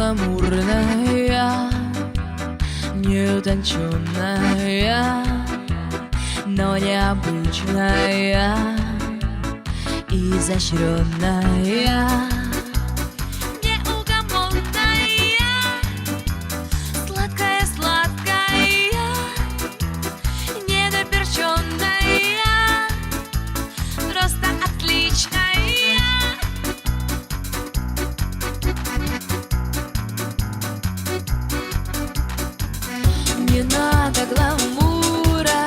гламурная, не утонченная, но необычная, изощренная. Не надо гламура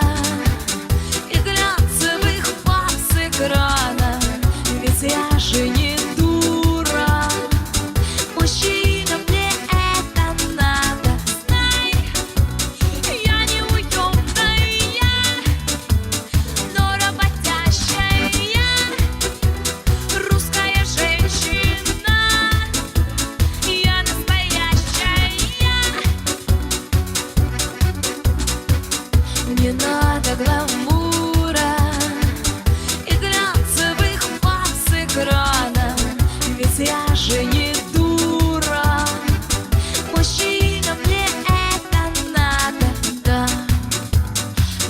и глянцевых фото с экрана, ведь я же не дура. Мужчина, мне это надо. Знай, я не уемная, но работящая русская женщина. Я настоящая. Не надо гламура и глянцевых фото с экрана, ведь я же не дура. Мужчина, мне это надо, да.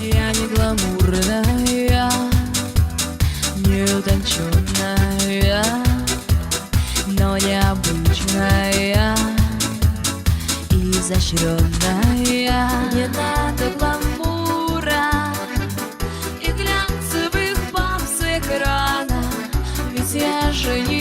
Я не гламурная, не утонченная, но необычная, изощренная. Не надо гламура и глянцевых баб с экрана, ведь я же не